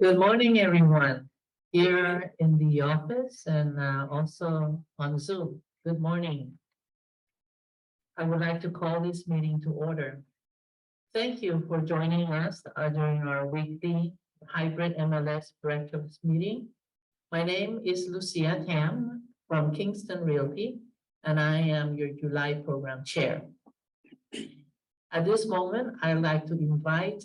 Good morning, everyone, here in the office and also on Zoom. Good morning. I would like to call this meeting to order. Thank you for joining us during our weekly hybrid MLS breakfast meeting. My name is Lucia Tam from Kingston Realty, and I am your July program chair. At this moment, I'd like to invite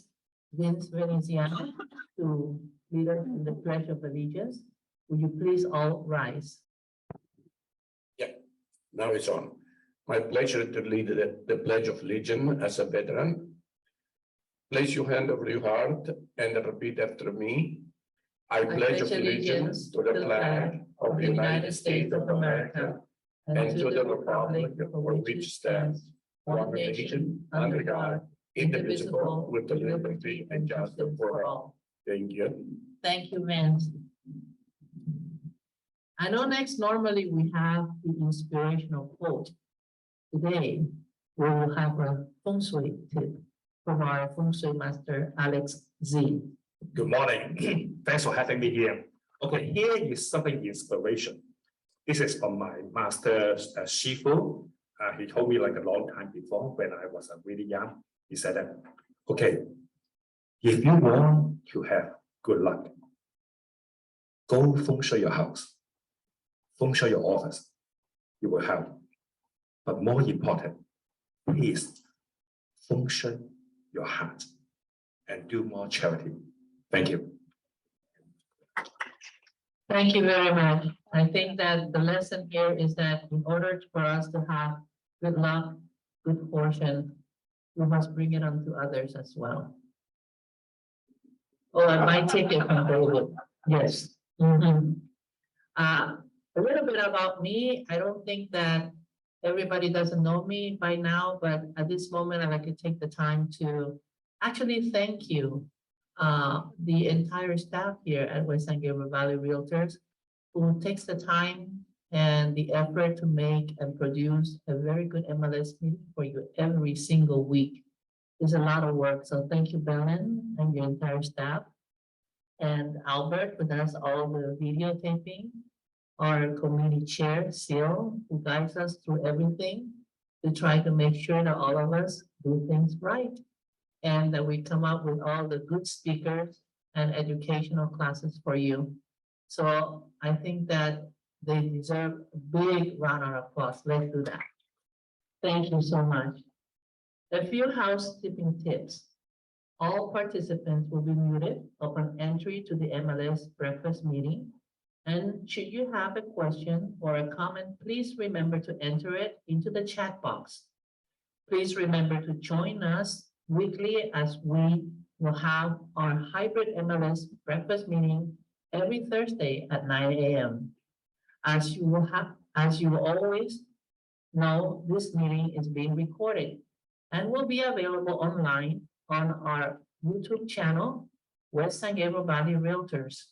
Vince Veneziano to lead us in the Pledge of Allegiance. Would you please all rise? Now it's on. My pleasure to lead the Pledge of Allegiance as a veteran. Place your hand over your heart and repeat after me. I pledge allegiance to the flag of the United States of America and to the republic for which it stands, one nation, under God, indivisible, with liberty and justice for all. Thank you. Thank you, Vince. I know next normally we have the inspirational quote. Today, we will have a feng shui tip from our feng shui master, Alex Z. Good morning. Thanks for having me here. Okay, here is something inspiration. This is from my master, Shifu. He told me like a long time before when I was really young. He said that, okay, if you want to have good luck, go feng shui your house, feng shui your office. You will have. But more important is feng shui your heart and do more charity. Thank you. Thank you very much. I think that the lesson here is that in order for us to have good luck, good fortune, we must bring it on to others as well. Oh, I might take it from David. Yes. A little bit about me. I don't think that everybody doesn't know me by now, but at this moment, I'd like to take the time to actually thank you, the entire staff here at West San Gabriel Valley Realtors, who takes the time and the effort to make and produce a very good MLS meeting for you every single week. It's a lot of work, so thank you, Belen, and your entire staff. And Albert, who does all the videotaping, our committee chair, Seal, who guides us through everything to try to make sure that all of us do things right and that we come up with all the good speakers and educational classes for you. So I think that they deserve a big round of applause. Let's do that. Thank you so much. A few housekeeping tips. All participants will be muted upon entry to the MLS breakfast meeting. And should you have a question or a comment, please remember to enter it into the chat box. Please remember to join us weekly as we will have our hybrid MLS breakfast meeting every Thursday at 9 a.m. As you will always know, this meeting is being recorded and will be available online on our YouTube channel, West San Gabriel Valley Realtors.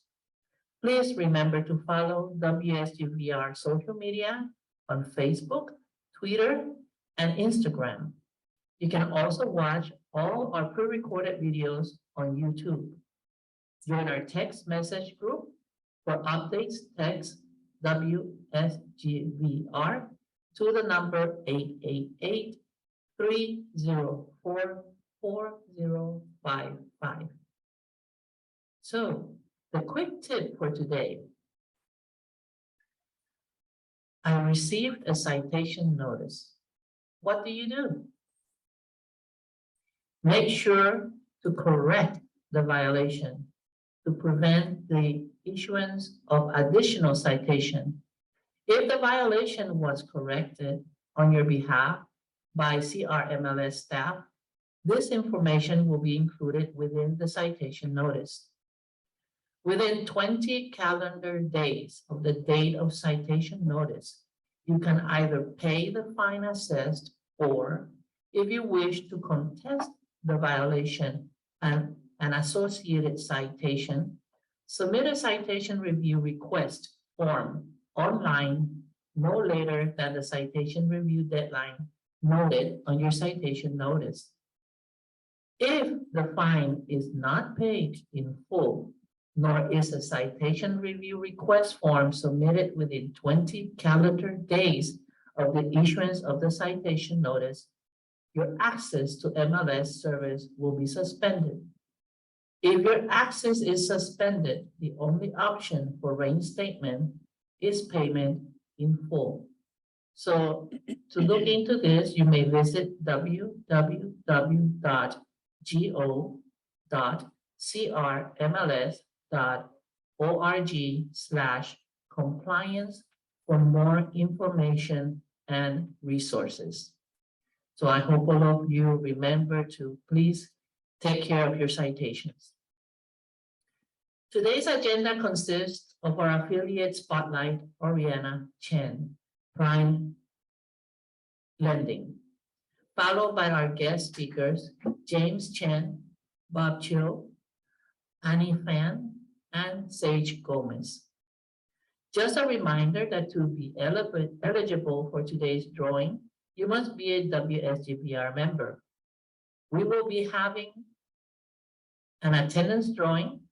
Please remember to follow WSGVR social media on Facebook, Twitter, and Instagram. You can also watch all our pre-recorded videos on YouTube. Join our text message group. For updates, text WSGVR to the number 888-304-4055. So, the quick tip for today. I received a citation notice. What do you do? Make sure to correct the violation to prevent the issuance of additional citation. If the violation was corrected on your behalf by CRMLS staff, this information will be included within the citation notice. Within 20 calendar days of the date of citation notice, you can either pay the fine assessed or, if you wish to contest the violation and an associated citation, submit a citation review request form online no later than the citation review deadline noted on your citation notice. If the fine is not paid in full, nor is a citation review request form submitted within 20 calendar days of the issuance of the citation notice, your access to MLS service will be suspended. If your access is suspended, the only option for reinstatement is payment in full. So to look into this, you may visit www.go.crmls.org/compliance for more information and resources. So I hope all of you remember to please take care of your citations. Today's agenda consists of our affiliate spotlight, Oriana Chen, Prime Lending, followed by our guest speakers, James Chen, Bob Cheou, Annie Fan, and Sage Gomez. Just a reminder that to be eligible for today's drawing, you must be a WSGPR member. We will be having an attendance drawing,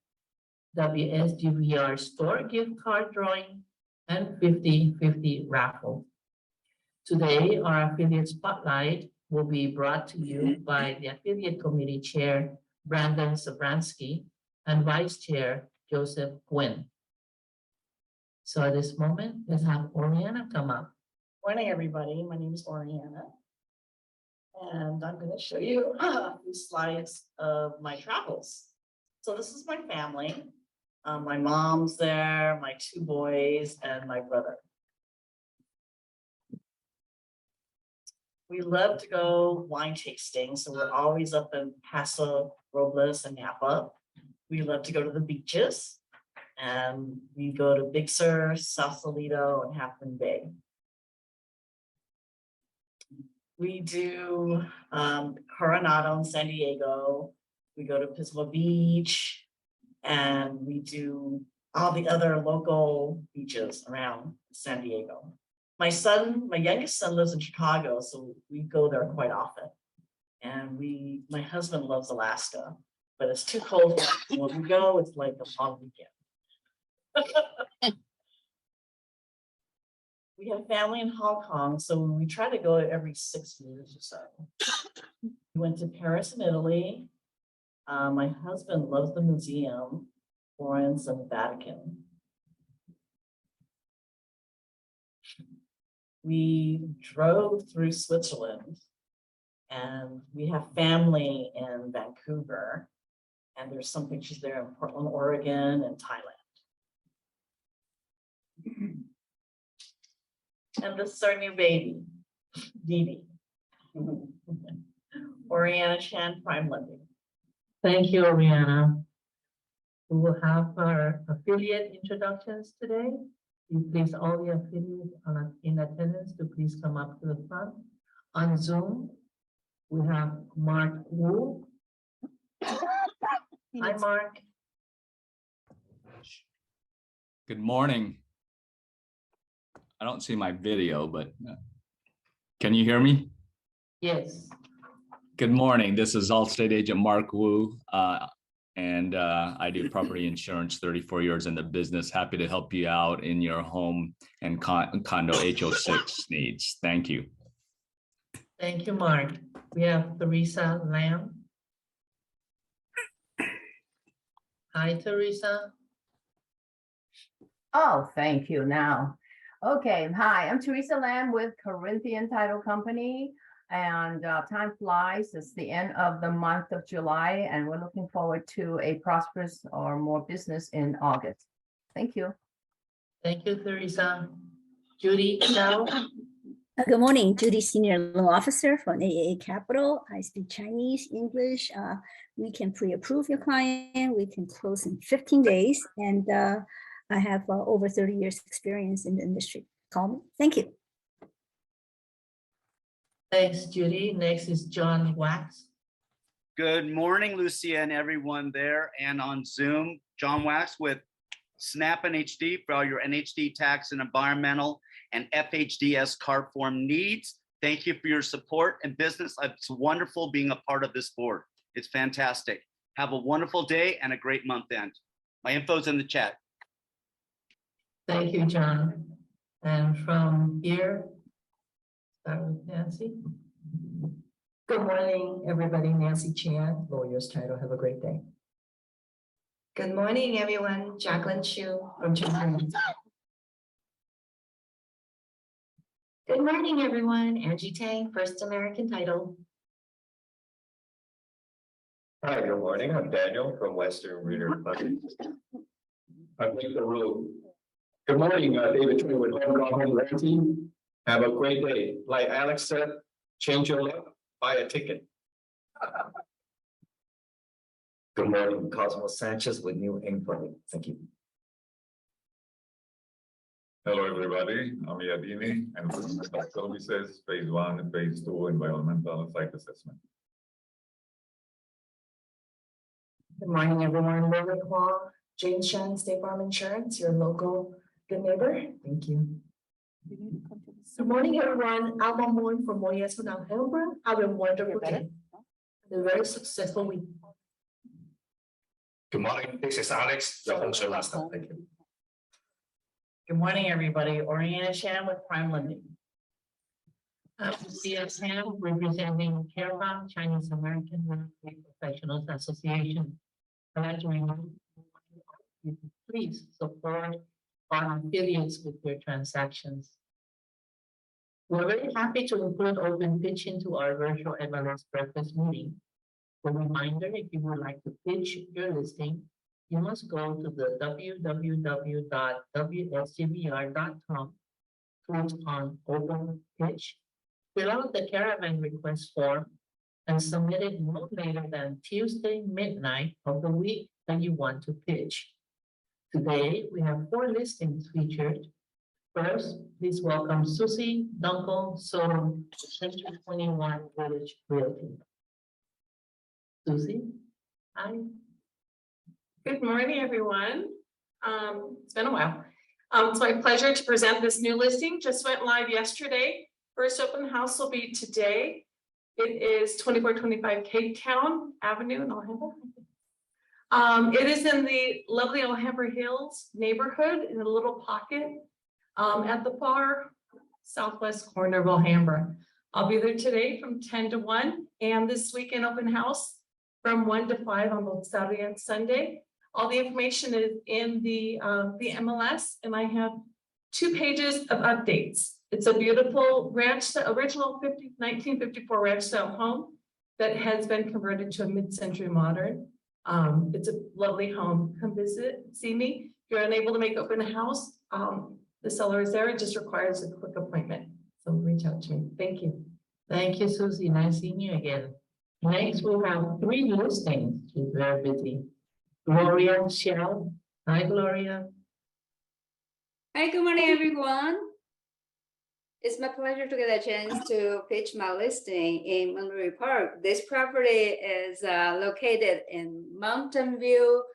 WSGPR store gift card drawing, and 50/50 raffle. Today, our affiliate spotlight will be brought to you by the affiliate committee chair, Brandon Sabransky, and vice chair, Joseph Gwynn. So at this moment, let's have Oriana come up. Morning, everybody. My name is Oriana. And I'm going to show you a few slides of my travels. So this is my family. My mom's there, my two boys, and my brother. We love to go wine tasting, so we're always up in Paso Robles and Napa. We love to go to the beaches, and we go to Big Sur, Sausalito, and Half Moon Bay. We do Coronado in San Diego. We go to Pismo Beach, and we do all the other local beaches around San Diego. My youngest son lives in Chicago, so we go there quite often. And my husband loves Alaska, but it's too cold. When we go, it's like a long weekend. We have family in Hong Kong, so we try to go every 6 years or so. We went to Paris in Italy. My husband loves the museum, Florence, and the Vatican. We drove through Switzerland, and we have family in Vancouver, and there's some pictures there in Portland, Oregon, and Thailand. And this is our new baby, Dee. Oriana Chan, Prime Lending. Thank you, Oriana. We will have our affiliate introductions today. You please, all the affiliates in attendance to please come up to the front. On Zoom, we have Mark Wu. Hi, Mark. Good morning. I don't see my video, but can you hear me? Yes. Good morning. This is Allstate agent Mark Wu, and I do property insurance, 34 years in the business. Happy to help you out in your home and condo HO6 needs. Thank you. Thank you, Mark. We have Teresa Lamb. Hi, Teresa. Oh, thank you now. Okay, hi, I'm Teresa Lamb with Corinthian Title Company, and time flies. It's the end of the month of July, and we're looking forward to a prosperous or more business in August. Thank you. Thank you, Teresa. Judy Chow. Good morning, Judy, Senior Loan Officer for AAA Capital. I speak Chinese, English. We can pre-approve your client. We can close in 15 days. And I have over 30 years experience in the industry. Call me. Thank you. Thanks, Judy. Next is John Wax. Good morning, Lucia, and everyone there and on Zoom. John Wax with Snap NHD for all your NHD tax and environmental and FHDS card form needs. Thank you for your support and business. It's wonderful being a part of this board. It's fantastic. Have a wonderful day and a great month end. My info's in the chat. Thank you, John. And from here, start with Nancy. Good morning, everybody. Nancy Chen, lawyer's title. Have a great day. Good morning, everyone. Jacqueline Cheou from Chen. Good morning, everyone. Angie Tang, First American Title. Hi, good morning. I'm Daniel from Western Reader. I'm Lisa Rue. Good morning, David Choi with Home Team. Have a great day. Like Alex said, change your luck, buy a ticket. Good morning, Cosmo Sanchez with New England. Thank you. Hello, everybody. I'm Yadini, and services, phase 1 and phase 2 environmental site assessment. Good morning, everyone. Laura Kwong, James Shen, State Farm Insurance, your local good neighbor. Thank you. Good morning, everyone. Alma Moon from Moyes from Alhambra. Have a wonderful day. A very successful week. Good morning, this is Alex, your home master. Thank you. Good morning, everybody. Oriana Chan with Prime Lending. CS Ham representing Caravana Chinese American Real Estate Professionals Association. I'd like to remind you to please support our affiliates with your transactions. We're very happy to include open pitching to our virtual MLS breakfast meeting. A reminder, if you would like to pitch your listing, you must go to the www.wscbr.com, click on open pitch, fill out the caravan request form, and submit it no later than Tuesday midnight of the week that you want to pitch. Today, we have 4 listings featured. First, please welcome Susie Dunkel Soto, Century 21 Village Realty. Susie, hi. Good morning, everyone. It's been a while. It's my pleasure to present this new listing. Just went live yesterday. First open house will be today. It is 2425 Cape Town Avenue in Alhambra. It is in the lovely Alhambra Hills neighborhood in a little pocket at the far southwest corner of Alhambra. I'll be there today from 10 to 1 and this weekend open house from 1 to 5 on both Saturday and Sunday. All the information is in the MLS, and I have 2 pages of updates. It's a beautiful ranch, original 1954 ranch style home that has been converted to a mid-century modern. It's a lovely home. Come visit, see me. If you're unable to make open house, the seller is there. It just requires a quick appointment. So reach out to me. Thank you. Thank you, Susie. Nice seeing you again. Next, we'll have 3 listings. She's very busy. Gloria Cheou. Hi, Gloria. Hi, good morning, everyone. It's my pleasure to get a chance to pitch my listing in Monterey Park. This property is located in Mountain View.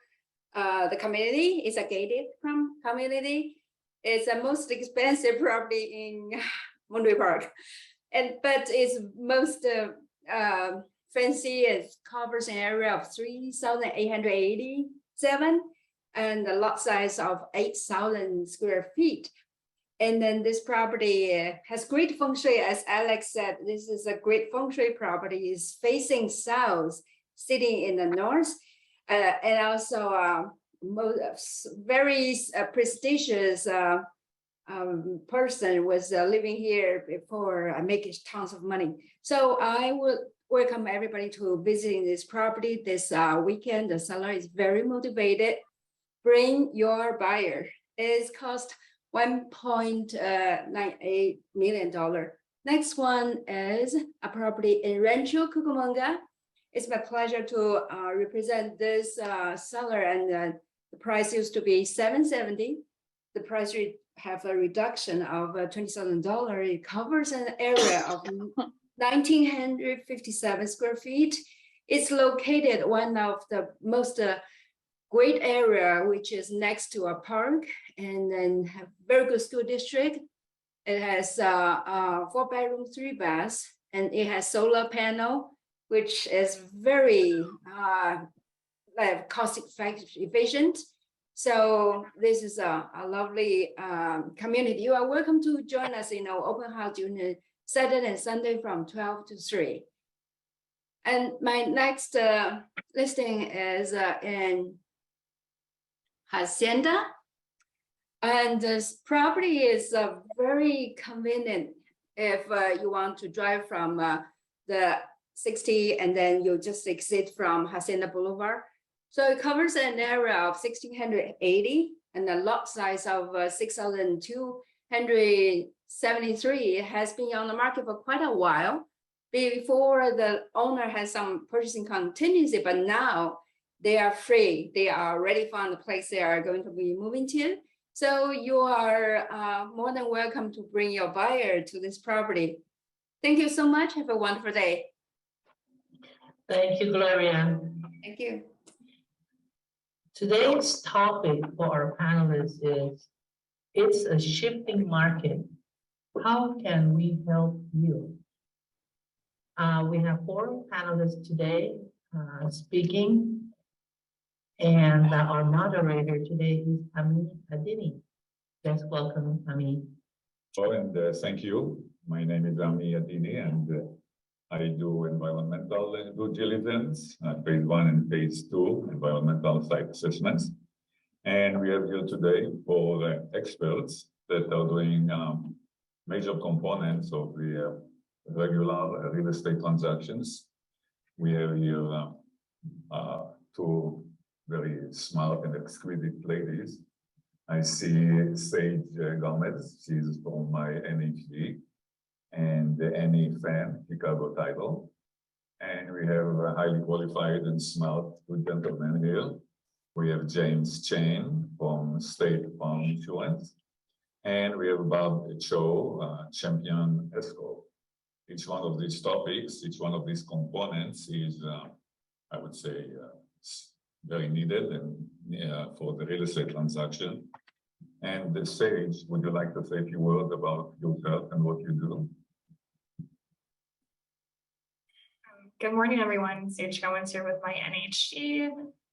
The community is a gated community. It's the most expensive property in Monterey Park, but it's most fancy. It covers an area of 3,887 and a lot size of 8,000 square feet. And then this property has great feng shui. As Alex said, this is a great feng shui property. It's facing south, sitting in the north, and also very prestigious person was living here before making tons of money. So I would welcome everybody to visiting this property this weekend. The seller is very motivated. Bring your buyer. It's cost $1.98 million. Next one is a property in Rancho Cucamonga. It's my pleasure to represent this seller, and the price used to be $770. The price have a reduction of $20,000. It covers an area of 1,957 square feet. It's located one of the most great area, which is next to a park, and then have very good school district. It has 4 bedrooms, 3 baths, and it has solar panel, which is very cost efficient. So this is a lovely community. You are welcome to join us in our open house during Saturday and Sunday from 12 to 3. And my next listing is in Hacienda. And this property is very convenient if you want to drive from the 60 and then you just exit from Hacienda Boulevard. So it covers an area of 1,680 and a lot size of 6,273. It has been on the market for quite a while. Before the owner has some purchasing contingency, but now they are free. They are already found the place they are going to be moving to. So you are more than welcome to bring your buyer to this property. Thank you so much. Have a wonderful day. Thank you, Gloria. Thank you. Today's topic for our panelists is, it's a shifting market. How can we help you? We have 4 panelists today speaking. And our moderator today is Ami Adini. Just welcome, Ami. Oh, and thank you. My name is Ami Adini, and I do environmental due diligence, phase 1 and phase 2 environmental site assessments. And we have here today for experts that are doing major components of the regular real estate transactions. We have here 2 very smart and exquisite ladies. I see Sage Gomez, she's from my NHD, and Annie Fan, Chicago Title. And we have a highly qualified and smart good gentlemen here. We have James Chen from State Farm Insurance. And we have Bob Cheou, champion Escrow. Each one of these topics, each one of these components is, I would say, very needed and for the real estate transaction. And Sage, would you like to say a few words about yourself and what you do? Good morning, everyone. Sage Gomez here with my NHD.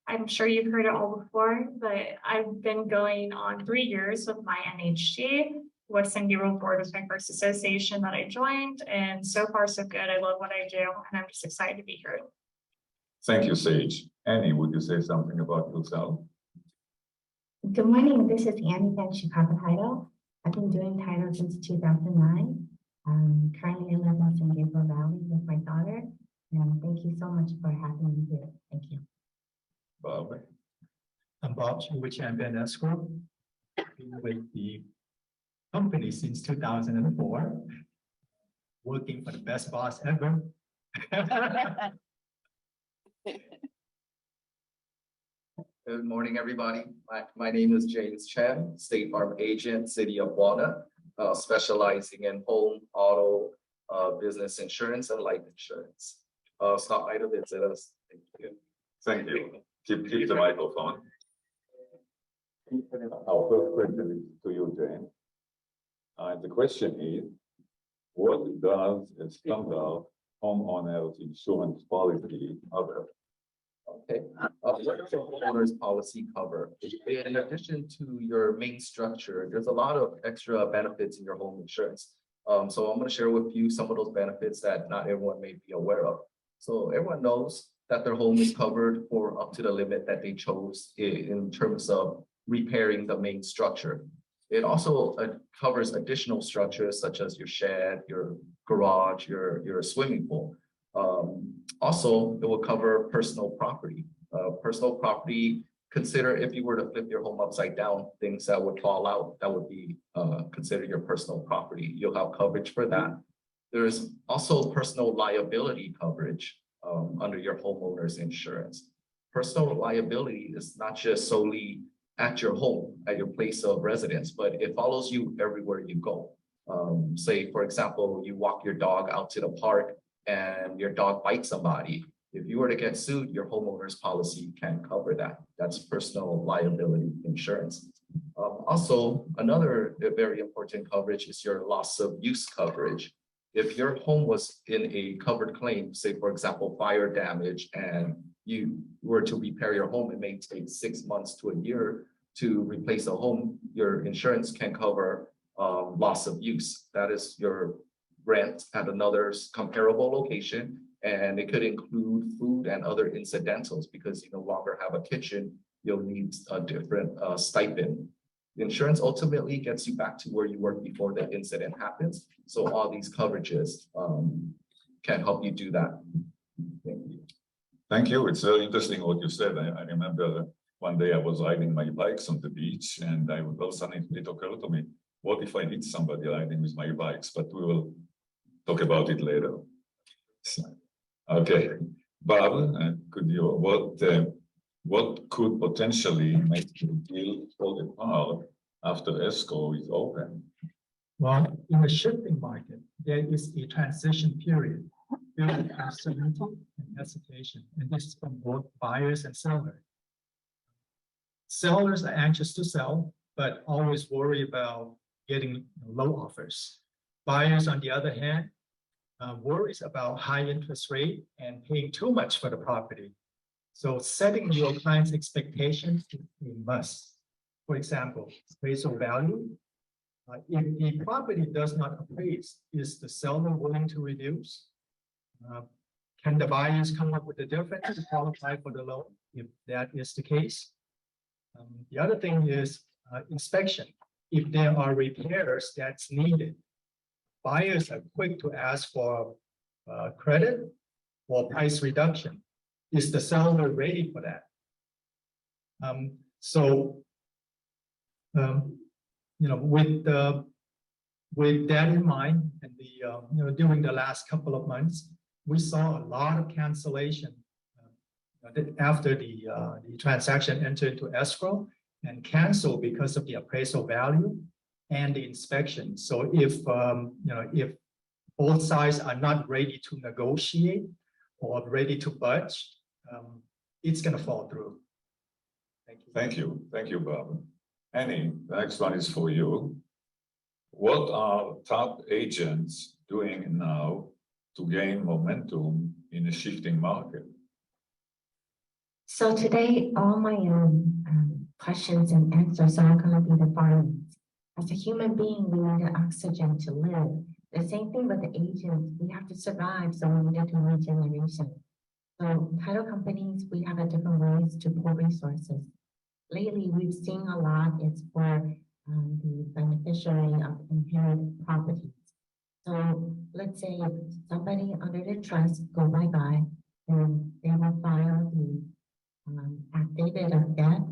I'm sure you've heard it all before, but I've been going on 3 years with my NHD. West San Diego Board was my first association that I joined, and so far so good. I love what I do, and I'm just excited to be here. Thank you, Sage. Annie, would you say something about yourself? Good morning, this is Annie from Chicago Title. I've been doing title since 2009. Currently I live in San Diego Valley with my daughter, and thank you so much for having me here. Thank you. Bob. I'm Bob Cheou with Champion Escrow. Been with the company since 2004, working for the best boss ever. Good morning, everybody. My name is James Chen, State Farm Agent, City of Walnut, specializing in home, auto, business insurance, and life insurance. Stop by to visit us. Thank you. Thank you. Keep the microphone. Our first question is to you, Jane. The question is, what does a standard homeowner's insurance policy cover? Okay, what does a homeowner's policy cover? In addition to your main structure, there's a lot of extra benefits in your home insurance. So I'm going to share with you some of those benefits that not everyone may be aware of. So everyone knows that their home is covered for up to the limit that they chose in terms of repairing the main structure. It also covers additional structures such as your shed, your garage, your swimming pool. Also, it will cover personal property. Personal property, consider if you were to flip your home upside down, things that would fall out, that would be considered your personal property. You'll have coverage for that. There's also personal liability coverage under your homeowner's insurance. Personal liability is not just solely at your home, at your place of residence, but it follows you everywhere you go. Say, for example, you walk your dog out to the park and your dog bites somebody. If you were to get sued, your homeowner's policy can cover that. That's personal liability insurance. Also, another very important coverage is your loss of use coverage. If your home was in a covered claim, say, for example, fire damage, and you were to repair your home, it may take 6 months to a year to replace a home, your insurance can cover loss of use. That is your rent at another comparable location. And it could include food and other incidentals because you no longer have a kitchen, you'll need a different stipend. The insurance ultimately gets you back to where you were before the incident happens. So all these coverages can help you do that. Thank you. Thank you. It's very interesting what you said. I remember one day I was riding my bikes on the beach and all of a sudden it occurred to me, what if I hit somebody riding with my bikes? But we will talk about it later. So, okay, Bob, could you, what could potentially make the deal fall apart after escrow is open? Well, in the shifting market, there is a transition period filled with uncertainty and hesitation, and this is from both buyers and sellers. Sellers are anxious to sell, but always worry about getting low offers. Buyers, on the other hand, worries about high interest rate and paying too much for the property. So setting your client's expectations is a must. For example, appraisal value. If the property does not appraise, is the seller willing to reduce? Can the buyers come up with a difference to qualify for the loan if that is the case? The other thing is inspection. If there are repairs that's needed, buyers are quick to ask for credit or price reduction. Is the seller ready for that? With that in mind, and during the last couple of months, we saw a lot of cancellation after the transaction entered into escrow and canceled because of the appraisal value and the inspection. So if both sides are not ready to negotiate or ready to budge, it's going to fall through. Thank you. Thank you, Bob. Annie, the next one is for you. What are top agents doing now to gain momentum in a shifting market? So today, all my questions and answers are going to be the following. As a human being, we need oxygen to live. The same thing with the agents. We have to survive, so we need to do regeneration. So title companies, we have different ways to pull resources. Lately, we've seen a lot is for the beneficiary of inherited properties. So let's say if somebody under the trust go bye-bye, then they will file the affidavit of death,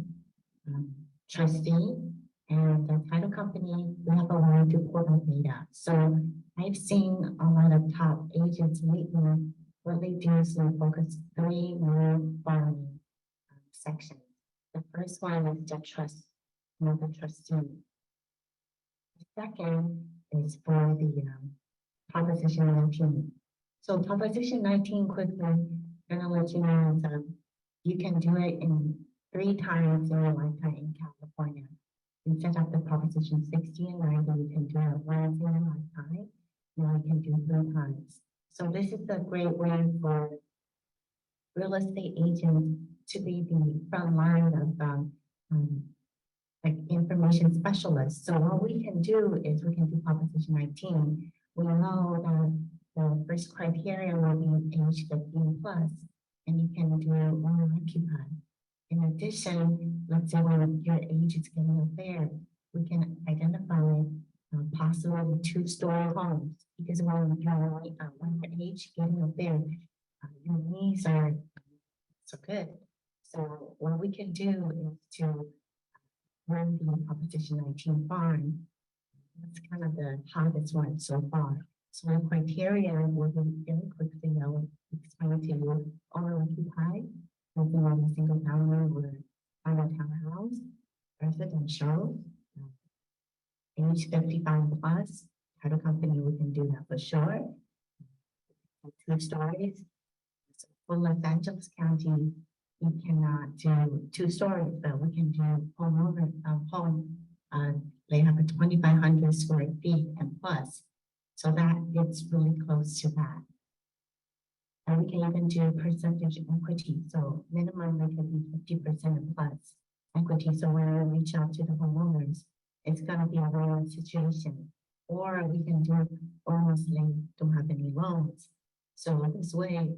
trustee, and the title company will have a way to pull that data. So I've seen a lot of top agents lately. What they do is they focus 3 main filing sections. The first one is the trust, the trustee. The second is for the Proposition 19. So Proposition 19, quickly, gonna let you know that you can do it in 3 times in your lifetime in California. Instead of the Proposition 60 and 90, you can do it once in a lifetime. Now you can do 3 times. So this is a great way for real estate agents to be the front line of like information specialists. So what we can do is we can do Proposition 19. We know that the first criteria will be age 15 plus, and you can do owner occupied. In addition, let's say when your age is getting up there, we can identify possibly 2-story homes, because when your age getting up there, your needs are so good. So what we can do is to run the Proposition 19 farm. That's kind of the hardest one so far. So the criteria will be very quickly, I'll explain to you. Owner occupied, living in a single family or on a townhouse, residential, age 55 plus, title company, we can do that for sure. 2 stories. So for Los Angeles County, we cannot do 2 stories, but we can do homeowner home. They have a 2,500 square feet and plus. So that it's really close to that. And we can even do percentage equity. So minimum, they can be 50% and plus. equity. So when we reach out to the homeowners, it's gonna be a win-win situation. Or we can do almost like don't have any loans. So this way,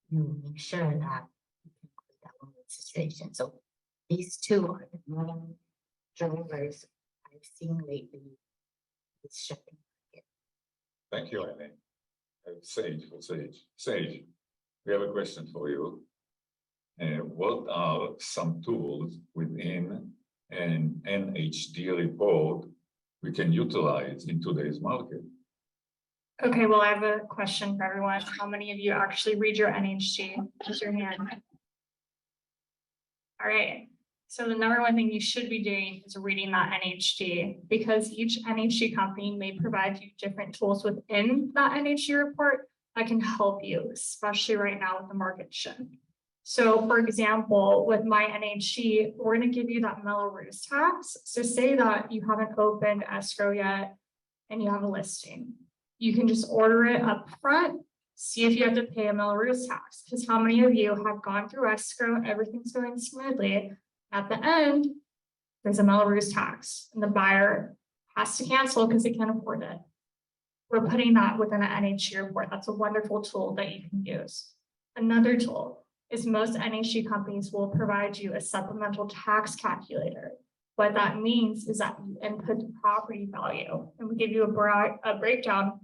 you make sure that you can create that win-win situation. So these two are the main drivers I've seen lately. It's shipping. Thank you, Elaine. Sage, Sage, we have a question for you. What are some tools within an NHD report we can utilize in today's market? Okay, well, I have a question for everyone. How many of you actually read your NHG? Raise your hand. All right. So the number one thing you should be doing is reading that NHG, because each NHG company may provide you different tools within that NHG report that can help you, especially right now with the market shift. So for example, with my NHG, we're going to give you that Melrose tax. So say that you haven't opened escrow yet and you have a listing. You can just order it up front, see if you have to pay a Melrose tax, because how many of you have gone through escrow, everything's going smoothly. At the end, there's a Melrose tax and the buyer has to cancel because they can't afford it. We're putting that within an NHG report. That's a wonderful tool that you can use. Another tool is most NHG companies will provide you a supplemental tax calculator. What that means is that you input the property value and we give you a breakdown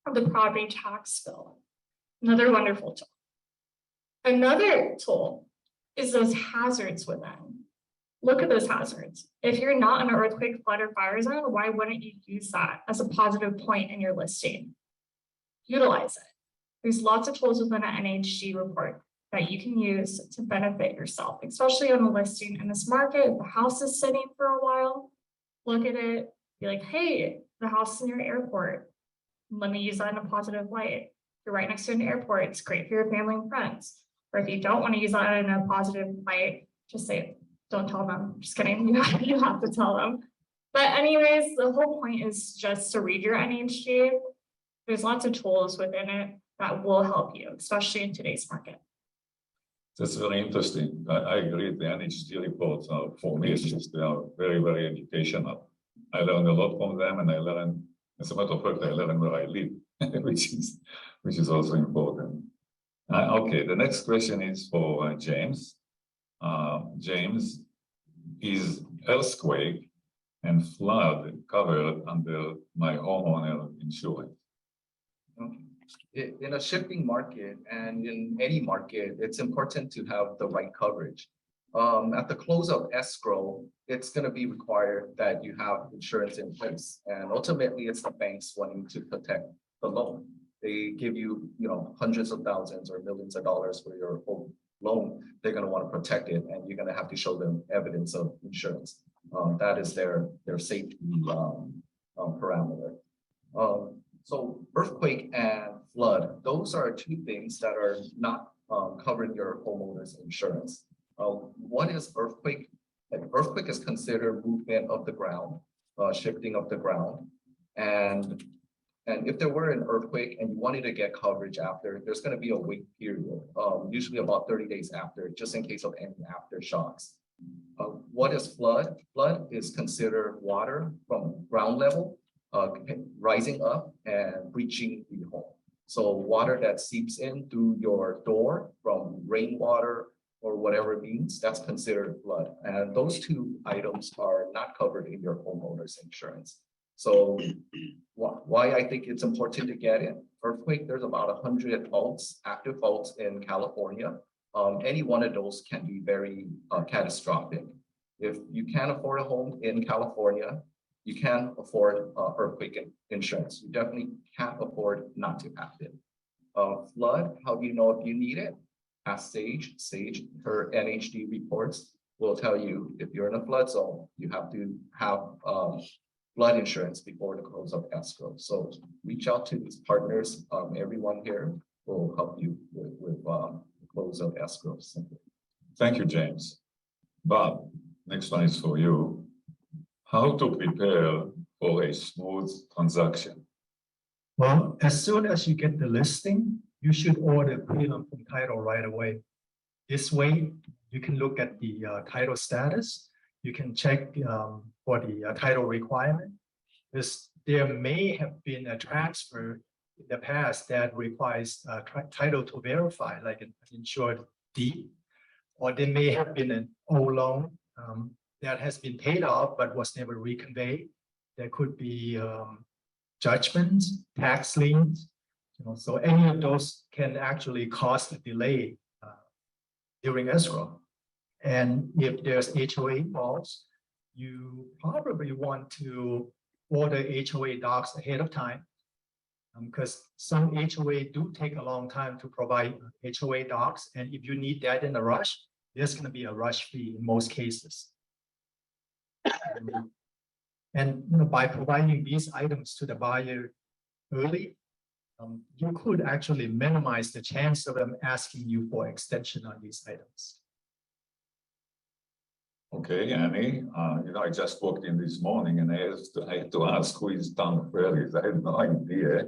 of the property tax bill. Another wonderful tool. Another tool is those hazards within. Look at those hazards. If you're not in an earthquake, flood, or fire zone, why wouldn't you use that as a positive point in your listing? Utilize it. There's lots of tools within an NHG report that you can use to benefit yourself, especially on the listing in this market. If the house is sitting for a while, look at it, be like, hey, the house is near an airport. Let me use that in a positive light. You're right next to an airport. It's great for your family and friends. Or if you don't want to use that in a positive light, just say, don't tell them. Just kidding. You have to tell them. But anyways, the whole point is just to read your NHG. There's lots of tools within it that will help you, especially in today's market. That's very interesting. I agree. The NHG reports are, for me, it's just, they are very, very educational. I learned a lot from them, and I learned, as a matter of fact, I learned where I live, which is also important. Okay, the next question is for James. James, is earthquake and flood covered under my homeowner insurance? In a shifting market and in any market, it's important to have the right coverage. At the close of escrow, it's going to be required that you have insurance in place. And ultimately, it's the banks wanting to protect the loan. They give you, hundreds of thousands or millions of dollars for your home loan. They're going to want to protect it, and you're going to have to show them evidence of insurance. That is their safety parameter. So earthquake and flood, those are two things that are not covered in your homeowner's insurance. What is earthquake? An earthquake is considered movement of the ground, shifting of the ground. And if there were an earthquake and you wanted to get coverage after, there's going to be a wait period, usually about 30 days after, just in case of any aftershocks. What is flood? Flood is considered water from ground level, rising up and breaching the home. So water that seeps in through your door from rainwater or whatever it means, that's considered flood. And those two items are not covered in your homeowner's insurance. So why I think it's important to get it. Earthquake, there's about 100 faults, active faults in California. Any one of those can be very catastrophic. If you can't afford a home in California, you can afford earthquake insurance. You definitely can't afford not to have it. Flood, how do you know if you need it? Ask Sage. Sage, her NHD reports will tell you if you're in a flood zone, you have to have flood insurance before the close of escrow. So reach out to these partners. Everyone here will help you with the close of escrow. Thank you, James. Bob, next one is for you. How to prepare for a smooth transaction? Well, as soon as you get the listing, you should order pre-lump title right away. This way, you can look at the title status. You can check for the title requirement. There may have been a transfer in the past that requires title to verify, like an insured deed, or there may have been an old loan that has been paid off but was never reconveyed. There could be judgments, tax liens, so any of those can actually cause a delay during escrow. And if there's HOA involved, you probably want to order HOA docs ahead of time, because some HOA do take a long time to provide HOA docs. And if you need that in a rush, there's going to be a rush fee in most cases. And by providing these items to the buyer early, you could actually minimize the chance of them asking you for extension on these items. Okay, Annie, I just walked in this morning and I had to ask who is Tom Ferris. I had no idea,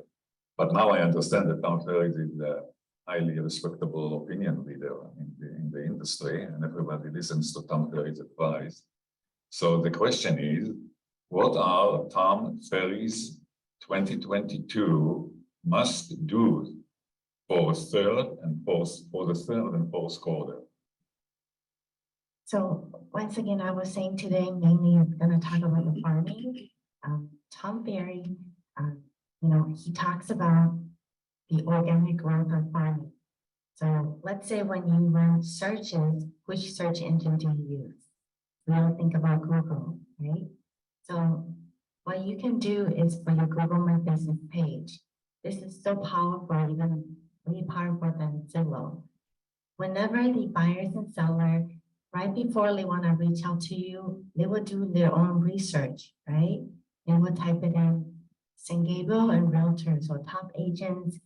but now I understand that Tom Ferris is a highly respectable opinion leader in the industry, and everybody listens to Tom Ferris' advice. So the question is, what are Tom Ferris 2022 must do for the third and fourth quarter? So once again, I was saying today, mainly I'm going to talk about the farming. Tom Ferry, he talks about the organic growth of farming. So let's say when you run searches, which search engine do you use? We all think about Google, right? So what you can do is for your Google My Business page, this is so powerful, even way powerful than Zillow. Whenever the buyers and seller, right before they want to reach out to you, they will do their own research, right? They will type it in San Gabriel and realtors or top agents,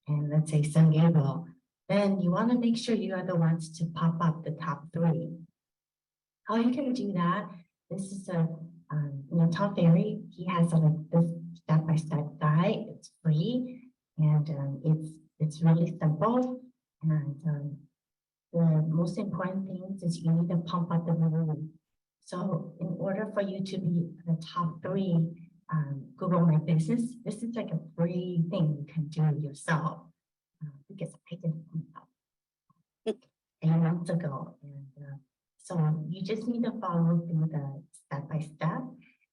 and let's say San Gabriel. Then you want to make sure you are the ones to pop up the top 3. How you can do that? This is a Tom Ferry. He has this step-by-step guide. It's free, and it's really simple. And the most important thing is you need to pump up the review. So in order for you to be the top 3 Google My Business, this is like a free thing you can do yourself. Because I did it 8 months ago. And so you just need to follow through the step-by-step.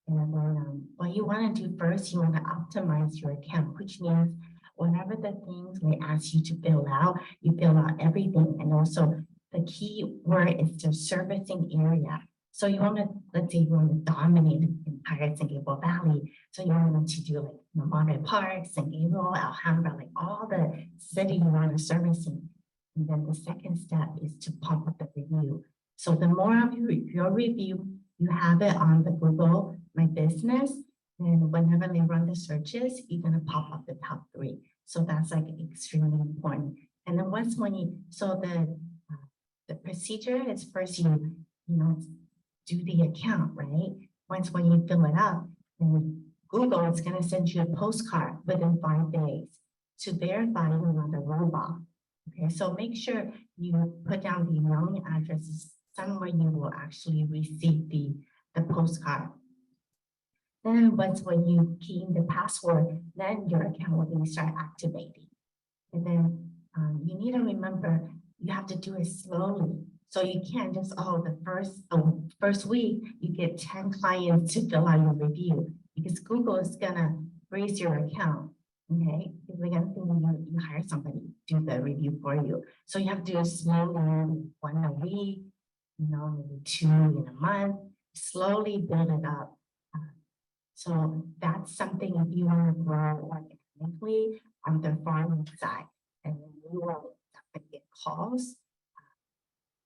And then what you want to do first, you want to optimize your account, which means whatever the things we ask you to fill out, you fill out everything. And also the key word is the servicing area. So you want to, let's say you want to dominate the entire San Gabriel Valley. So you want to do like Monterey Park, San Gabriel, Alhambra, like all the city you want to servicing. And then the second step is to pump up the review. So the more of your review, you have it on the Google My Business, and whenever they run the searches, you're going to pop up the top 3. So that's like extremely important. And then once so the procedure is first you do the account, right? Once when you fill it up, then Google is going to send you a postcard within 5 days to verify you're not a robot. Okay, so make sure you put down the mailing addresses somewhere you will actually receive the postcard. Then when you key in the password, then your account will start activating. And then you need to remember you have to do it slowly. So you can't just, the first week you get 10 clients to fill out your review, because Google is gonna freeze your account. Okay, if they're gonna think you hire somebody to do the review for you. So you have to do it slowly, 1 a week, maybe 2 in a month, slowly build it up. So that's something if you want to grow organically on the farming side, and you will get calls.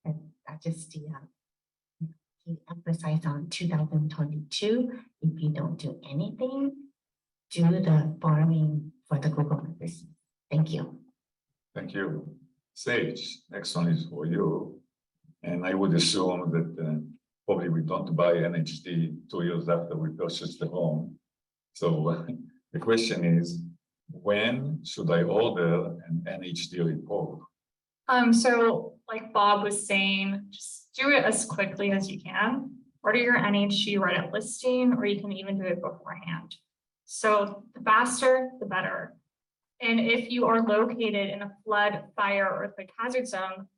And that just he emphasized on 2022. If you don't do anything, do the farming for the Google My Business. Thank you. Thank you. Sage, next one is for you. And I would assume that probably we don't buy NHD 2 years after we purchase the home. So the question is, when should I order an NHD report? So like Bob was saying, just do it as quickly as you can. Order your NHG right at listing, or you can even do it beforehand. So the faster, the better. And if you are located in a flood, fire, or earthquake hazard zone,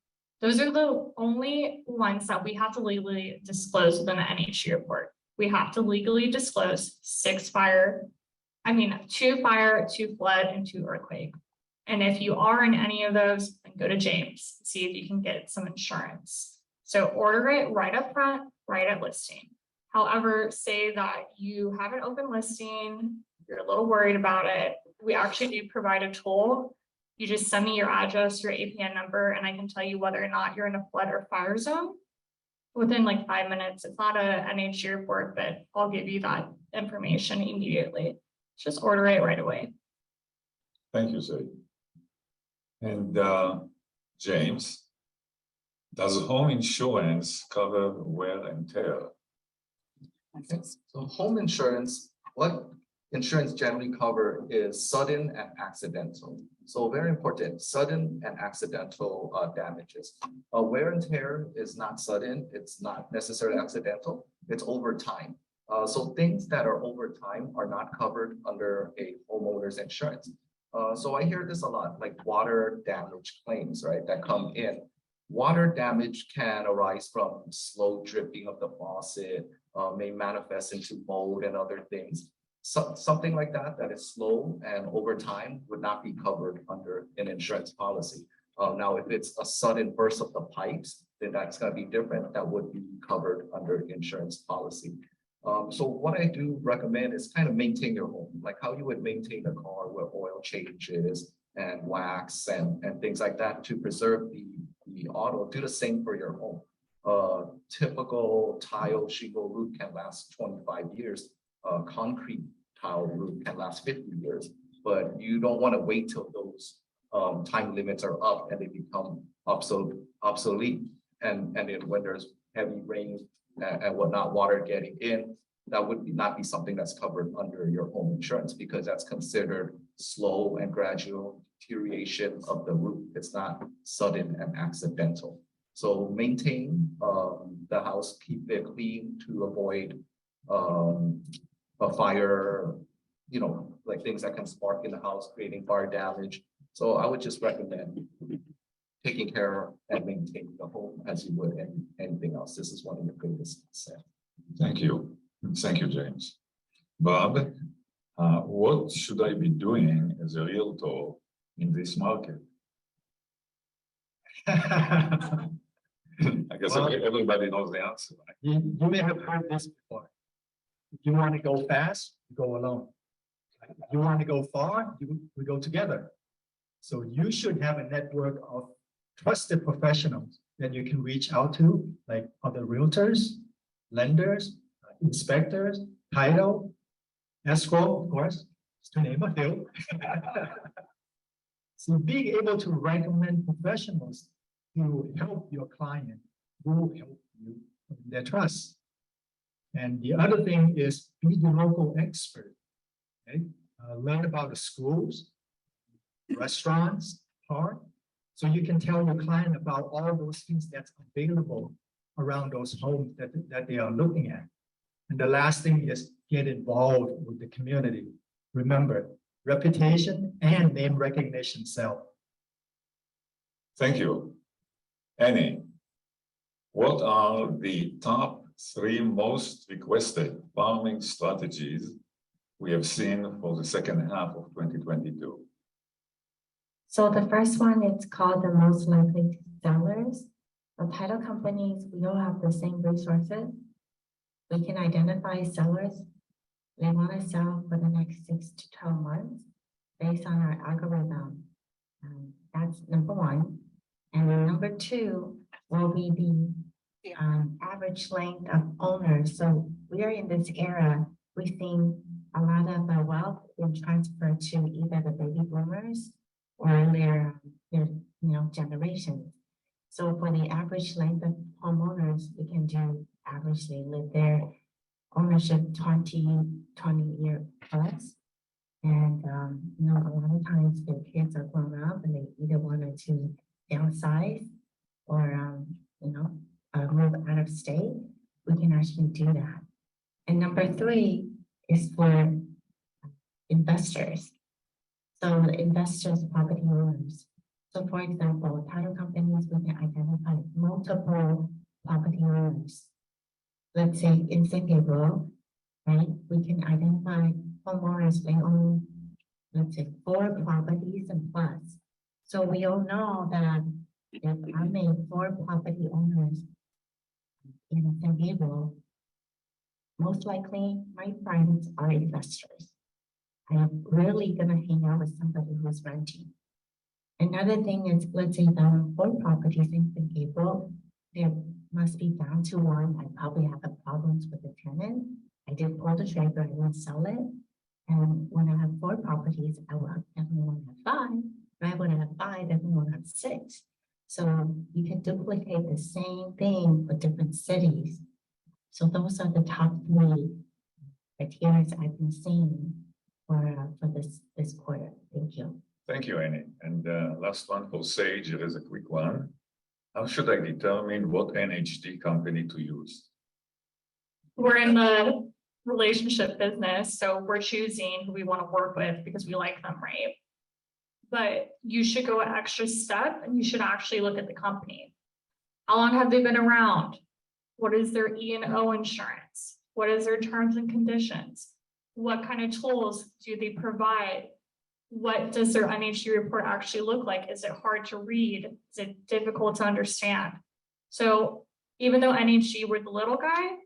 those are the only ones that we have to legally disclose within the NHG report. We have to legally disclose 2 fire, 2 flood, and 2 earthquake. And if you are in any of those, then go to James, see if you can get some insurance. So order it right up front, right at listing. However, say that you have an open listing, you're a little worried about it. We actually do provide a tool. You just send me your address, your APN number, and I can tell you whether or not you're in a flood or fire zone within like 5 minutes. It's not a NHG report, but I'll give you that information immediately. Just order it right away. Thank you, Zay. And James, does home insurance cover wear and tear? Okay, so home insurance, what insurance generally cover is sudden and accidental. So very important, sudden and accidental damages. Wear and tear is not sudden, it's not necessarily accidental, it's over time. So things that are over time are not covered under a homeowner's insurance. So I hear this a lot, like water damage claims, right, that come in. Water damage can arise from slow dripping of the faucet, may manifest into mold and other things. So, something like that is slow and over time would not be covered under an insurance policy. Now, if it's a sudden burst of the pipes, then that's going to be different. That would be covered under insurance policy. So what I do recommend is kind of maintain your home, like how you would maintain a car with oil changes and wax and things like that to preserve the auto. Do the same for your home. Typical tile shingle roof can last 25 years. Concrete tile roof can last 50 years, but you don't want to wait till those time limits are up and they become obsolete. And then when there's heavy rain and whatnot, water getting in, that would not be something that's covered under your home insurance because that's considered slow and gradual deterioration of the roof. It's not sudden and accidental. So maintain the house, keep it clean to avoid a fire, like things that can spark in the house, creating fire damage. So I would just recommend taking care and maintaining the home as you would anything else. This is one of the greatest assets. Thank you. Thank you, James. Bob, what should I be doing as a realtor in this market? I guess everybody knows the answer. Right? You may have heard this before. If you want to go fast, you go alone. If you want to go far, we go together. So you should have a network of trusted professionals that you can reach out to, like other realtors, lenders, inspectors, title, escrow, of course, just to name a few. So being able to recommend professionals to help your client will help you in their trust. And the other thing is be the local expert. Okay? Learn about the schools, restaurants, park, so you can tell your client about all those things that's available around those homes that they are looking at. And the last thing is get involved with the community. Remember, reputation and name recognition sell. Thank you. Annie, what are the top 3 most requested farming strategies we have seen for the second half of 2022? So the first one, it's called the most likely sellers. The title companies, we all have the same resources. We can identify sellers they want to sell for the next 6 to 12 months based on our algorithm. That's number 1. And then number 2 will be the average length of owners. So we are in this era, we've seen a lot of the wealth being transferred to either the baby boomers or their generations. So for the average length of homeowners, we can do averagely live their ownership 20-year plus. And a lot of times their kids are grown up and they either wanted to downsize or, move out of state, we can actually do that. And number 3 is for investors. So the investors, property owners. So for example, title companies, we can identify multiple property owners. Let's say in San Gabriel, right? We can identify homeowners, they own, let's say 4 properties and plus. So we all know that if I make 4 property owners in San Gabriel, most likely my friends are investors. I am rarely gonna hang out with somebody who's renting. Another thing is, let's say there are 4 properties in San Gabriel, there must be down to 1. I probably have the problems with the tenant. I did pull the trigger, I didn't sell it. And when I have 4 properties, I will definitely want to have 5. Right? When I have 5, definitely want to have 6. So you can duplicate the same thing for different cities. So those are the top 3 criteria I've been seeing for this quarter. Thank you. Thank you, Annie. And last one for Sage, it is a quick one. How should I determine what NHD company to use? We're in the relationship business, so we're choosing who we want to work with because we like them, right? But you should go an extra step and you should actually look at the company. How long have they been around? What is their E&O insurance? What is their terms and conditions? What kind of tools do they provide? What does their NHD report actually look like? Is it hard to read? Is it difficult to understand? So even though NHD were the little guy,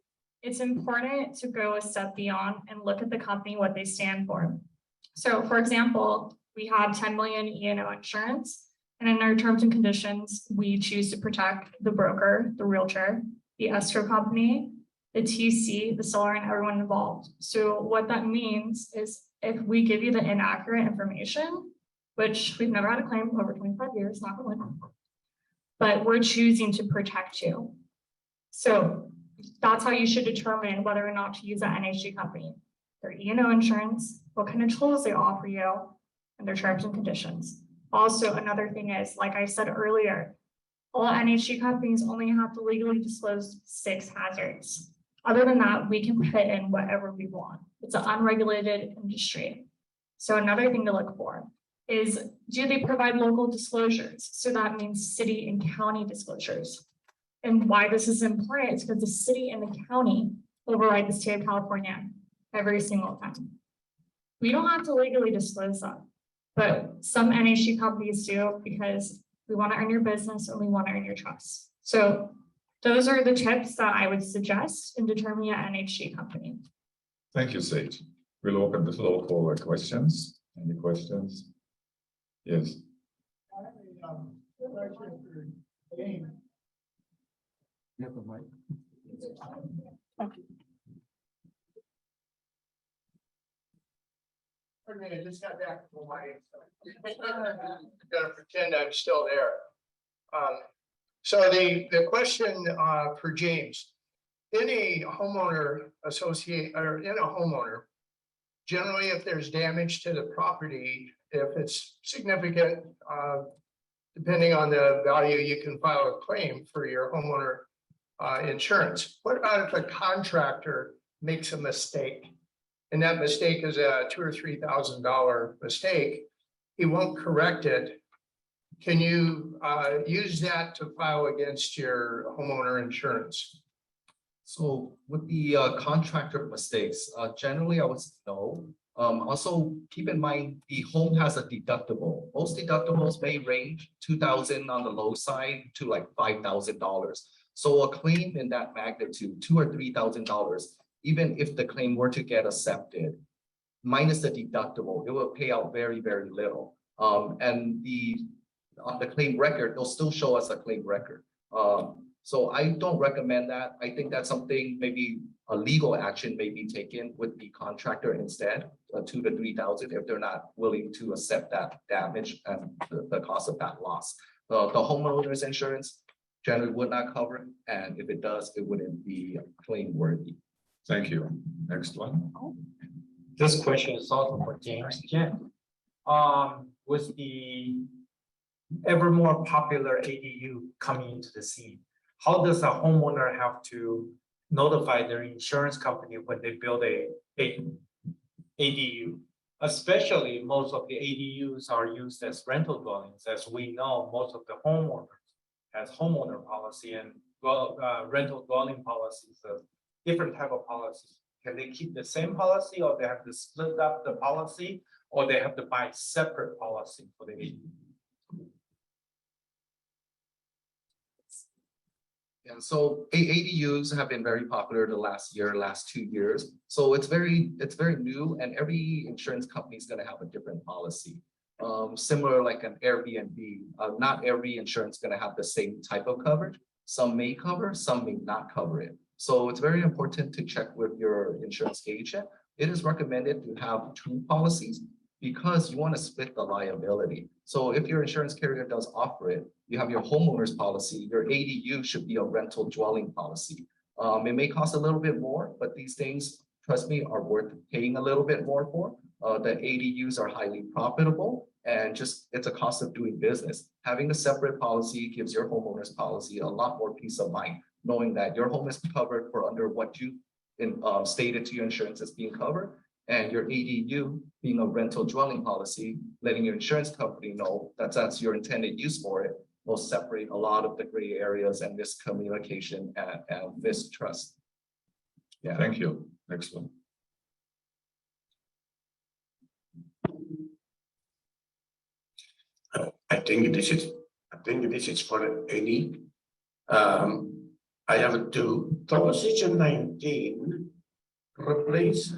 it's important to go a step beyond and look at the company, what they stand for. So for example, we have 10 million E&O insurance, and in our terms and conditions, we choose to protect the broker, the realtor, the escrow company, the TC, the seller, and everyone involved. So what that means is if we give you the inaccurate information, which we've never had a claim over 25 years, not gonna win, but we're choosing to protect you. So that's how you should determine whether or not to use that NHG company. Their E&O insurance, what kind of tools they offer you, and their terms and conditions. Also, another thing is, like I said earlier, all NHG companies only have to legally disclose 6 hazards. Other than that, we can put in whatever we want. It's an unregulated industry. So another thing to look for is, do they provide local disclosures? So that means city and county disclosures. And why this is important is because the city and the county override the state of California every single time. We don't have to legally disclose them, but some NHG companies do because we want to earn your business and we want to earn your trust. So those are the tips that I would suggest in determining an NHG company. Thank you, Sage. We'll open the floor for questions. Any questions? Yes. You have the mic. I just got back from Hawaii, so gotta pretend I'm still there. So the question for James, in a homeowner associate or in a homeowner, generally if there's damage to the property, if it's significant, depending on the value, you can file a claim for your homeowner insurance. What about if a contractor makes a mistake? And that mistake is a $2,000 or $3,000 mistake, he won't correct it. Can you use that to file against your homeowner insurance? So with the contractor mistakes, generally I would say no. Also keep in mind the home has a deductible. Most deductibles may range $2,000 on the low side to like $5,000. So a claim in that magnitude, $2,000 or $3,000, even if the claim were to get accepted, minus the deductible, it will pay out very, very little. And on the claim record, it'll still show us a claim record. So I don't recommend that. I think that's something maybe a legal action may be taken with the contractor instead, $2,000 to $3,000 if they're not willing to accept that damage and the cost of that loss. The homeowner's insurance generally would not cover it, and if it does, it wouldn't be claim worthy. Thank you. Next one. This question is also for James. Chen, with the ever more popular ADU coming into the scene. How does a homeowner have to notify their insurance company when they build a ADU? Especially most of the ADUs are used as rental dwellings. As we know, most of the homeowners has homeowner policy and rental dwelling policies, different type of policies. Can they keep the same policy, or they have to split up the policy, or they have to buy separate policy for the ADU? Yeah, so ADUs have been very popular the last 2 years. So it's very new, and every insurance company is going to have a different policy. Similar like an Airbnb, not every insurance is going to have the same type of coverage. Some may cover, some may not cover it. So it's very important to check with your insurance agent. It is recommended to have 2 policies because you want to split the liability. So if your insurance carrier does offer it, you have your homeowner's policy, your ADU should be a rental dwelling policy. It may cost a little bit more, but these things, trust me, are worth paying a little bit more for. The ADUs are highly profitable, and just it's a cost of doing business. Having a separate policy gives your homeowner's policy a lot more peace of mind, knowing that your home is covered for under what you stated to your insurance as being covered, and your ADU being a rental dwelling policy, letting your insurance company know that that's your intended use for it, will separate a lot of the gray areas and miscommunication and mistrust. Yeah. Thank you. Next one. I think this is for any. I have 2. Proposition 19 replace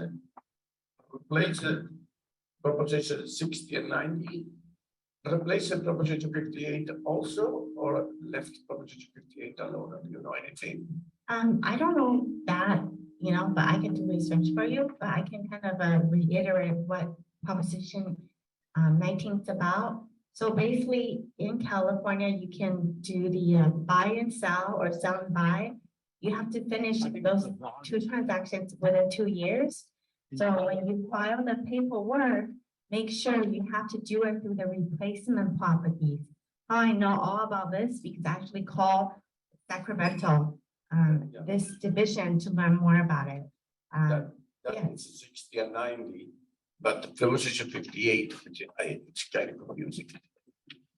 proposition 60 and 90. Replace the proposition 58 also, or left proposition 58 alone? Do you know anything? I don't know that, but I can do research for you, but I can kind of reiterate what proposition 19 is about. So basically in California, you can do the buy and sell or sell and buy. You have to finish those 2 transactions within 2 years. So when you file the paperwork, make sure you have to do it through the replacement properties. I know all about this because I actually called Sacramento, this division, to learn more about it. That is 60 and 90, but the proposition 58, it's kind of confusing.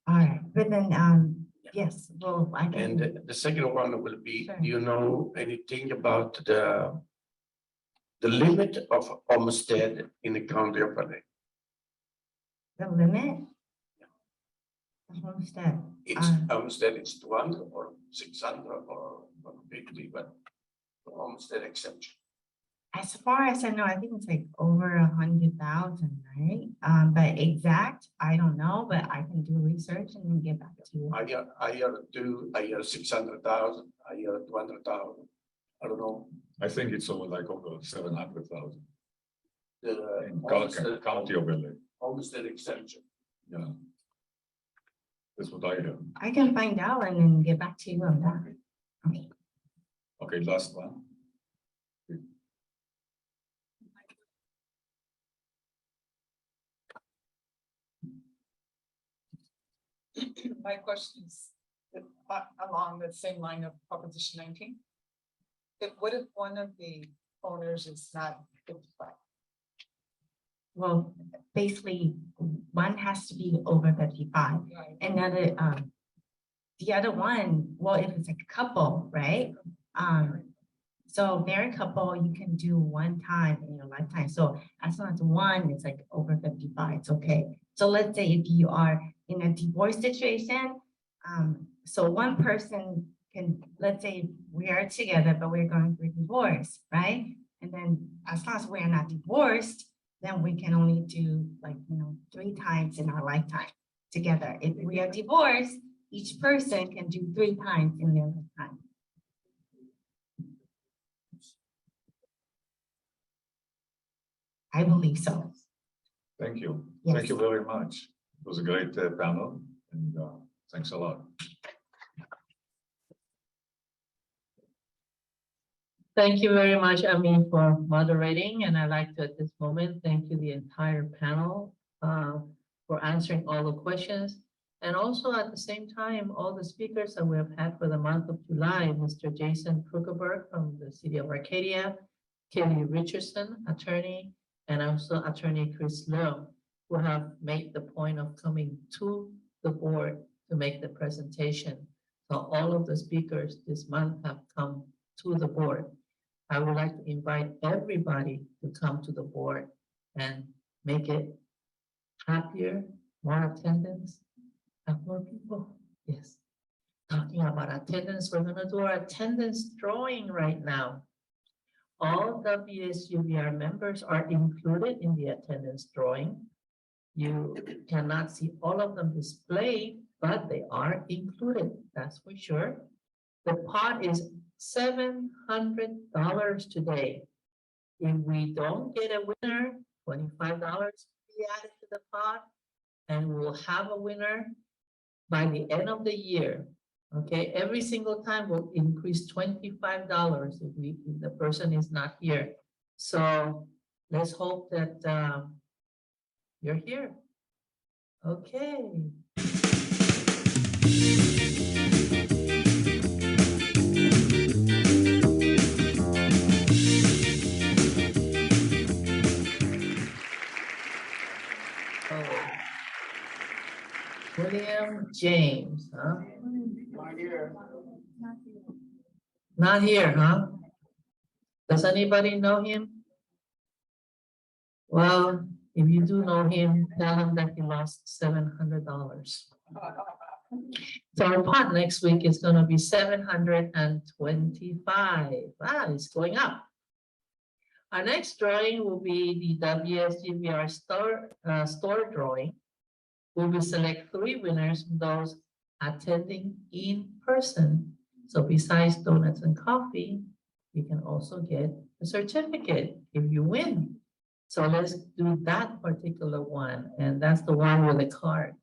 All right, but then, yes, well, I can. And the second one will be, Sure. do you know anything about the limit of homestead in the county of LA? The limit? The homestead. It's homestead, it's 200 or 600 or 150, but the homestead exemption. As far as I know, I think it's like over 100,000, right? But exact, I don't know, but I can do research and then get back to you. I hear 600,000, I hear 200,000. I don't know. I think it's over 700,000 The in county of LA. homestead exemption. Yeah. That's what I hear. I can find out and then get back to you on that. Okay. Okay, last one. My question is along the same line of proposition 19. What if one of the owners is not 55? Well, basically, one has to be over 55. Another, the other one, well, if it's like a couple, right? So married couple, you can do 1 time in your lifetime. So as long as one is like over 55, it's okay. So let's say if you are in a divorce situation, so one person can, let's say we are together, but we're going through divorce, right? And then as long as we're not divorced, then we can only do 3 times in our lifetime together. If we are divorced, each person can do 3 times in their lifetime. I believe so. Thank you. Yes. Thank you very much. It was a great panel, and thanks a lot. Thank you very much, Amin, for moderating, and I'd like to, at this moment, thank you the entire panel for answering all the questions. And also at the same time, all the speakers that we have had for the month of July, Mr. Jason Krugerberg from the city of Arcadia, Kelly Richardson, attorney, and also attorney Chris Lowe, who have made the point of coming to the board to make the presentation. So all of the speakers this month have come to the board. I would like to invite everybody to come to the board and make it happier, more attendance, have more people. Yes. Talking about attendance, we're gonna do our attendance drawing right now. All WSUVR members are included in the attendance drawing. You cannot see all of them displayed, but they are included, that's for sure. The pot is $700 today. If we don't get a winner, $25 will be added to the pot, and we'll have a winner by the end of the year. Okay, every single time we'll increase $25 if the person is not here. So let's hope that you're here. Okay. William James, huh? Not here. Not here, huh? Does anybody know him? Well, if you do know him, tell him that he lost $700. So our pot next week is going to be $725. Wow, it's going up. Our next drawing will be the WSGVR store drawing. We will select 3 winners from those attending in person. So besides donuts and coffee, you can also get a certificate if you win. So let's do that particular one. And that's the one with the card.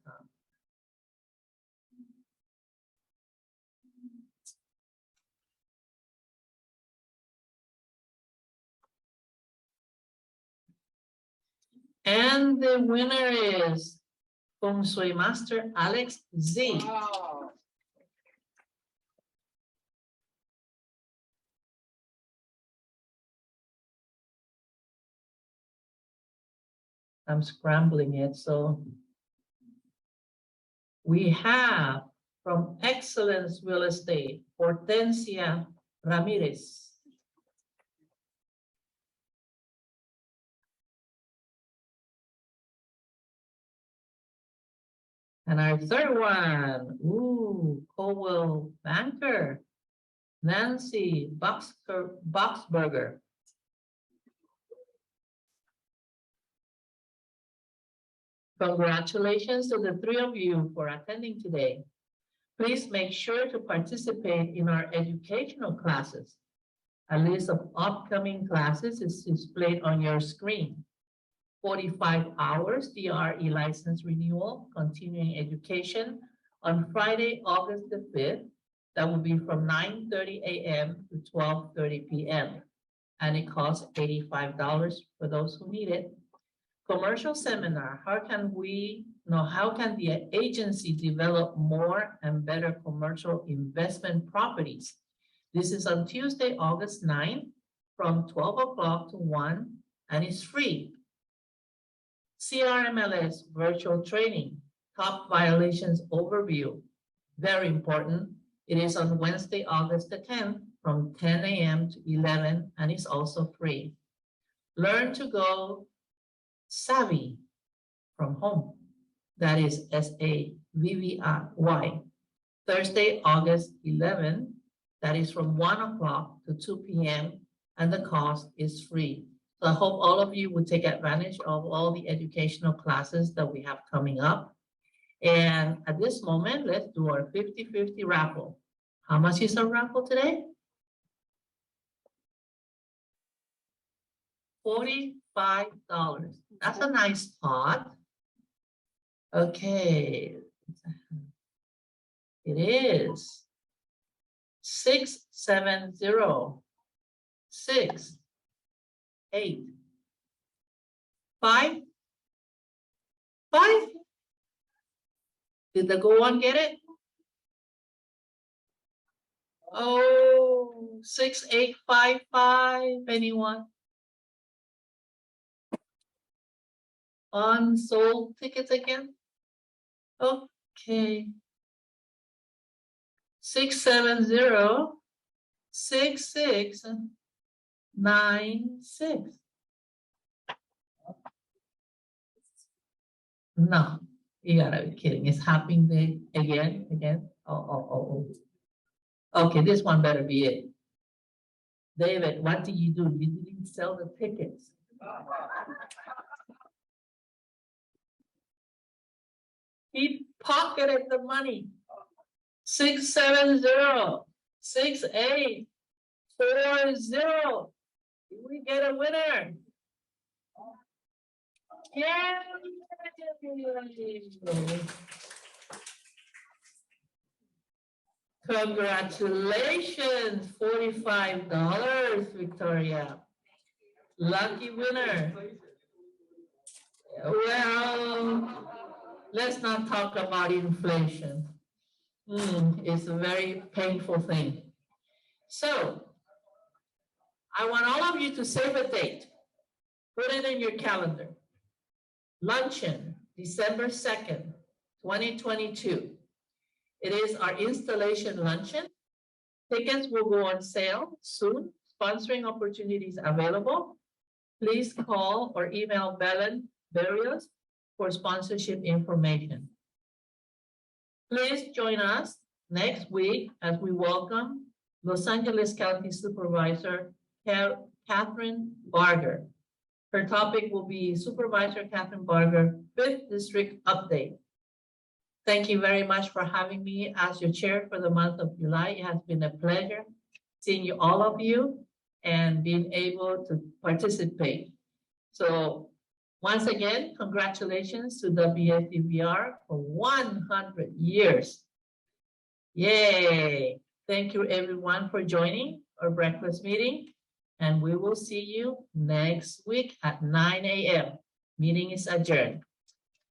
And the winner is Feng Shui Master Alex Z. Wow. I'm scrambling it. So we have from Excellence Real Estate, Hortensia Ramirez. And our third one, Cowell Banker, Nancy Boxberger. Congratulations to the 3 of you for attending today. Please make sure to participate in our educational classes. A list of upcoming classes is displayed on your screen. 45 hours DRE license renewal, continuing education on Friday, August the 5th. That will be from 9:30 a.m. to 12:30 p.m. And it costs $85 for those who need it. Commercial seminar, how can the agency develop more and better commercial investment properties? This is on Tuesday, August 9th from 12 o'clock to 1, and it's free. CRMLS virtual training, top violations overview, very important. It is on Wednesday, August the 10th from 10 a.m. to 11, and it's also free. Learn to go savvy from home. That is SAVVY. Thursday, August 11th. That is from 1 o'clock to 2 p.m. and the cost is free. So I hope all of you will take advantage of all the educational classes that we have coming up. And at this moment, let's do our 50-50 raffle. How much is our raffle today? $45. That's a nice pot. Okay. It is 670 6 8 5 5 Did the go on get it? Oh, 6855, anyone? Unsold tickets again? Okay. 670-6696. No, you gotta be kidding. It's happening again. Oh. Okay, this one better be it. David, what did you do? You didn't sell the tickets. He pocketed the money. 670-6840. We get a winner. Yeah. Congratulations, $45, Victoria. Lucky winner. Well, let's not talk about inflation. It's a very painful thing. So, I want all of you to save a date. Put it in your calendar. Luncheon, December 2nd, 2022. It is our installation luncheon. Tickets will go on sale soon. Sponsoring opportunities available. Please call or email Belen Berrios for sponsorship information. Please join us next week as we welcome Los Angeles County Supervisor Catherine Barger. Her topic will be Supervisor Catherine Barger, 5th District Update. Thank you very much for having me as your chair for the month of July. It has been a pleasure seeing you, all of you, and being able to participate. So once again, congratulations to WSDVR for 100 years. Yay. Thank you everyone for joining our breakfast meeting. And we will see you next week at 9 a.m. Meeting is adjourned.